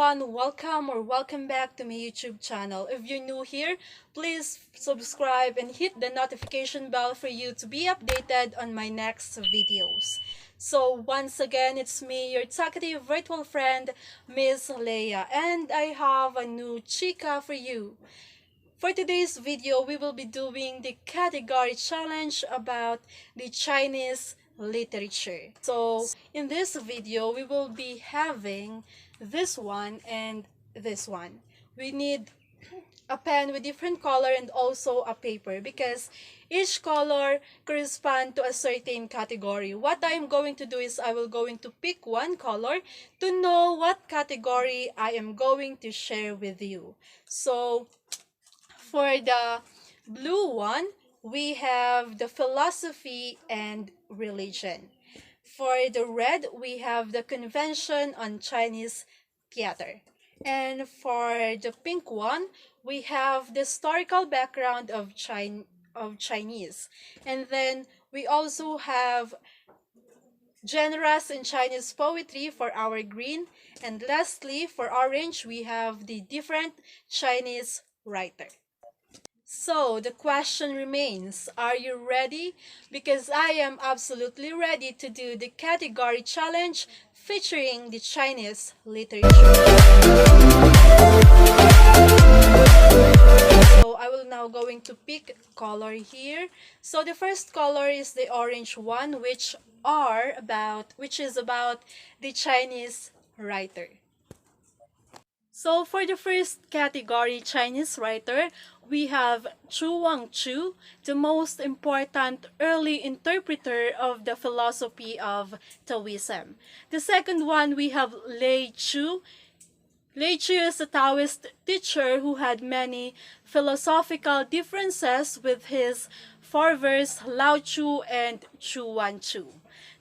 everyone, welcome or welcome back to my YouTube channel. If you're new here, please subscribe and hit the notification bell for you to be updated on my next videos. So once again, it's me, your talkative virtual friend, Miss Leia, and I have a new chica for you. For today's video, we will be doing the category challenge about the Chinese literature. So in this video, we will be having this one and this one. We need a pen with different color and also a paper because each color corresponds to a certain category. What I'm going to do is I will going to pick one color to know what category I am going to share with you. So for the blue one, we have the philosophy and religion. For the red, we have the convention on Chinese theater. And for the pink one, we have the historical background of Chinese. And then we also have genres in Chinese poetry for our green. And lastly, for orange, we have the different Chinese writer. So the question remains, are you ready? Because I am absolutely ready to do the category challenge featuring the Chinese literature. So I will now going to pick color here. So the first color is the orange one, which is about the Chinese writer. So for the first category, Chinese writer, we have Chu Wangchu, the most important early interpreter of the philosophy of Taoism. The second one, we have Lei Chu. Lei Chu is a Taoist teacher who had many philosophical differences with his forebears Lao Chu and Chu Wanchu.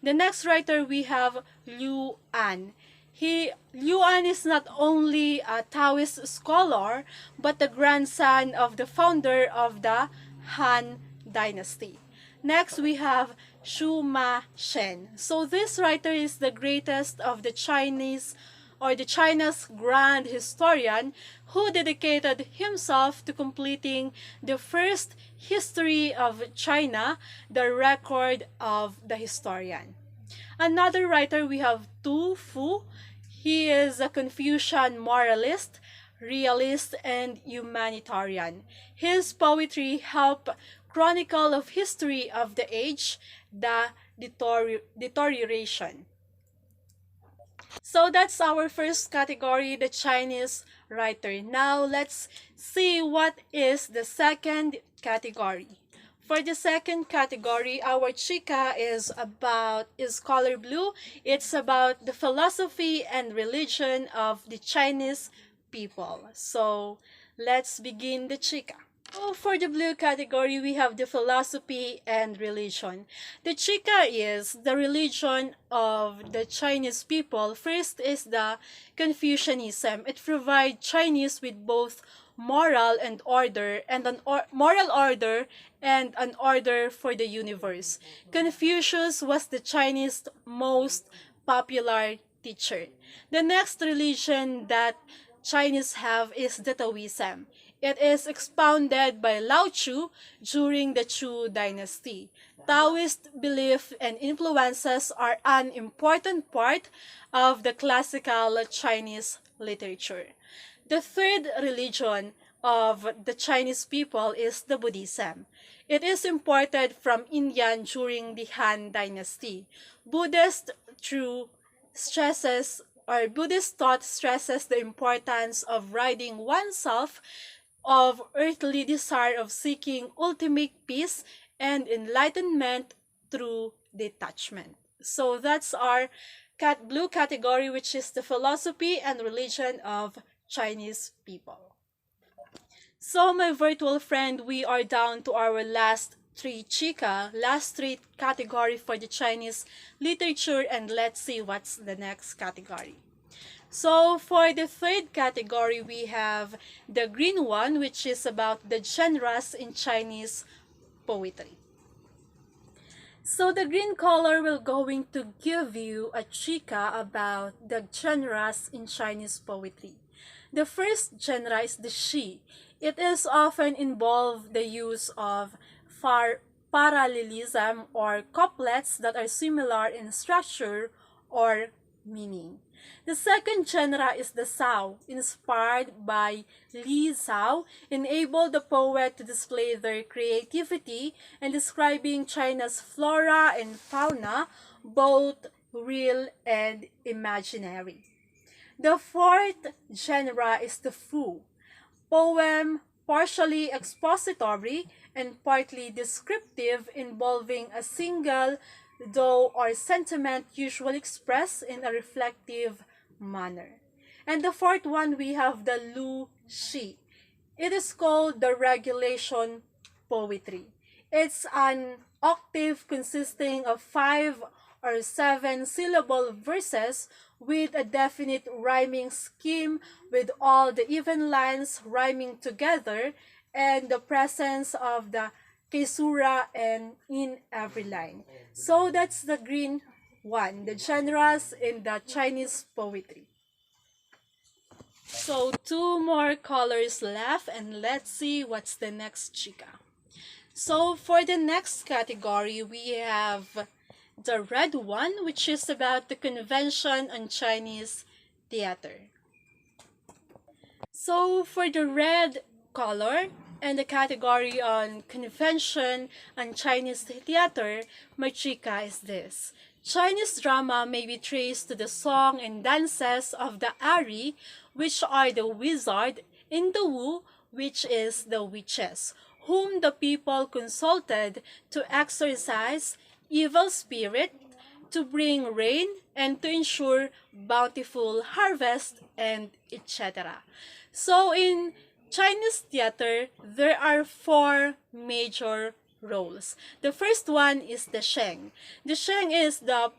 The next writer, we have Liu An. Liu An is not only a Taoist scholar, but the grandson of the founder of the Han Dynasty. Next, we have Xu Ma Shen. So this writer is the greatest of the Chinese or the China's grand historian who dedicated himself to completing the first history of China, the record of the historian. Another writer, we have Tu Fu. He is a Confucian moralist, realist, and humanitarian. His poetry help chronicle of history of the age, the deterioration. So that's our first category, the Chinese writer. Now let's see what is the second category. For the second category, our chica is color blue. It's about the philosophy and religion of the Chinese people. So let's begin the chica. So for the blue category, we have the philosophy and religion. The chica is the religion of the Chinese people. First is the Confucianism. It provides Chinese with both moral and order and moral order and an order for the universe. Confucius was the Chinese most popular teacher. The next religion that Chinese have is the Taoism. It is expounded by Lao Tzu during the Chu dynasty. Taoist belief and influences are an important part of the classical Chinese literature. The third religion of the Chinese people is the Buddhism. It is imported from India during the Han Dynasty. Buddhist thought stresses the importance of ridding oneself of earthly desire of seeking ultimate peace and enlightenment through detachment. So that's our blue category, which is the philosophy and religion of Chinese people. So my virtual friend, we are down to our last three category for the Chinese literature, and let's see what's the next category. So for the third category, we have the green one, which is about the genres in Chinese poetry. So the green color will going to give you a chika about the genres in Chinese poetry. The first genre is the Shi. It is often involved the use of far parallelism or couplets that are similar in structure or meaning. The second genre is the Sao, inspired by Li Zhao, enabled the poet to display their creativity in describing China's flora and fauna, both real and imaginary. The fourth genre is the Fu, poem partially expository and partly descriptive, involving a single though or sentiment usually expressed in a reflective manner. And the fourth one, we have the Lu Shi. It is called the regulation poetry. It's an octave consisting of 5 or 7 syllable verses with a definite rhyming scheme, with all the even lines rhyming together and the presence of the kesura and in every line. So that's the green one, the genres in the Chinese poetry. So two more colors left, and let's see what's the next chika. So for the next category, we have the red one, which is about the convention on Chinese theater. So for the red color and the category on convention and Chinese theater, my chika is this. Chinese drama may be traced to the song and dances of the Ari, which are the wizard, and the Wu, which is the witches, whom the people consulted to exorcise evil spirit, to bring rain, and to ensure bountiful harvest, and etc. So in Chinese theater, there are four major roles. The first one is the Sheng. The Sheng is the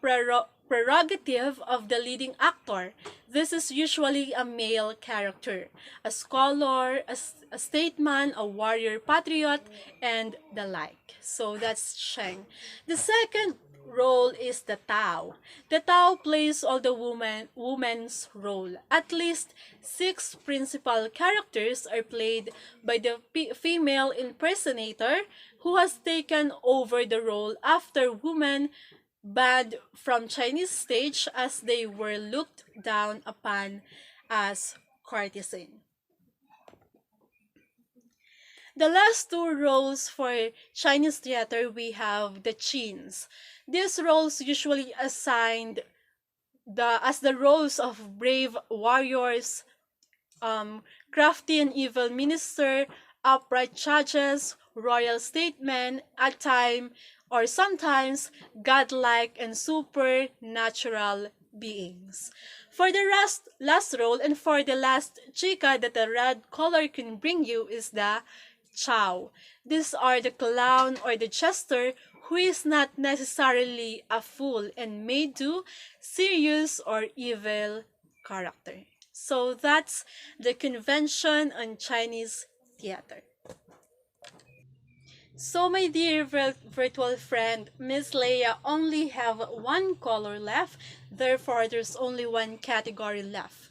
prerogative of the leading actor. This is usually a male character, a scholar, a statesman, a warrior patriot, and the like. So that's Sheng. The second role is the Tao. The Tao plays all the woman's role. At least 6 principal characters are played by the female impersonator, who has taken over the role after women banned from Chinese stage as they were looked down upon as courtesan. The last two roles for Chinese theater, we have the Qins. These roles usually assigned as the roles of brave warriors, crafty and evil minister, upright judges, royal statesmen, at time or sometimes godlike and supernatural beings. For the last role and for the last chika that the red color can bring you is the Chow. These are the clown or the jester who is not necessarily a fool and may do serious or evil character. So that's the convention on Chinese theater. So my dear virtual friend, Miss Leia only have one color left, therefore there's only one category left.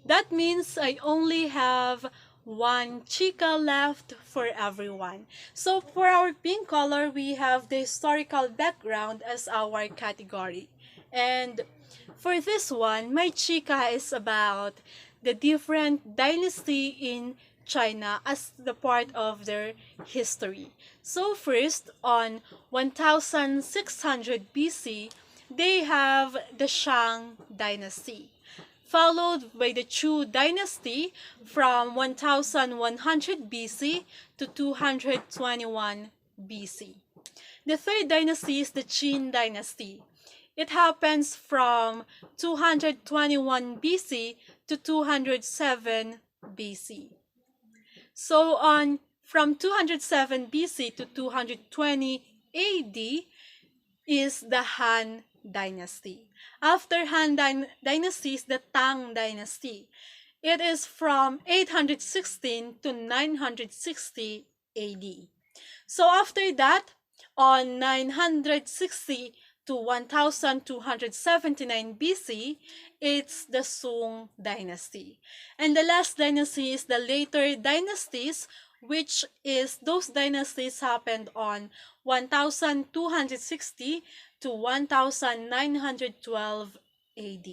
That means I only have one chika left for everyone. So for our pink color, we have the historical background as our category. And for this one, my chika is about the different dynasty in China as the part of their history. So first, on 1600 BC, they have the Shang dynasty, followed by the Chu dynasty from 1100 BC to 221 BC. The third dynasty is the Qin dynasty. It happens from 221 BC to 207 BC. So on from 207 BC to 220 AD is the Han dynasty. After Han dynasty is the Tang dynasty. It is from 816 to 960 AD. So after that, On 960 to 1279 BC, it's the Sung dynasty. And the last dynasty is the later dynasties, which is those dynasties happened on 1260 to 1912 AD.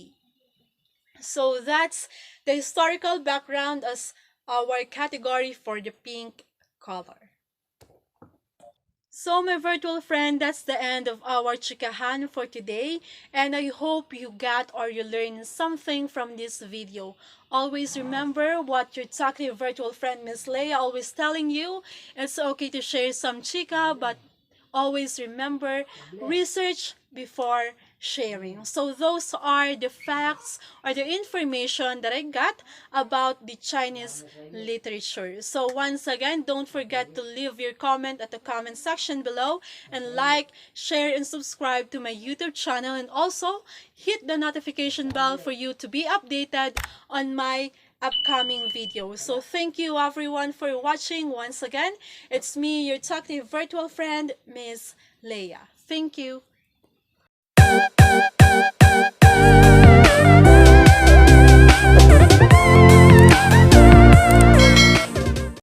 So that's the historical background as our category for the pink color. So my virtual friend, that's the end of our chikahan for today, and I hope you got or you learned something from this video. Always remember what your talkative virtual friend Miss Leia always telling you. It's okay to share some chika, but always remember, research before sharing. So those are the facts or the information that I got about the Chinese literature. So once again, don't forget to leave your comment at the comment section below, and like, share, and subscribe to my YouTube channel, and also hit the notification bell for you to be updated on my upcoming videos. So thank you everyone for watching. Once again, it's me, your talkative virtual friend, Miss Leia. Thank you.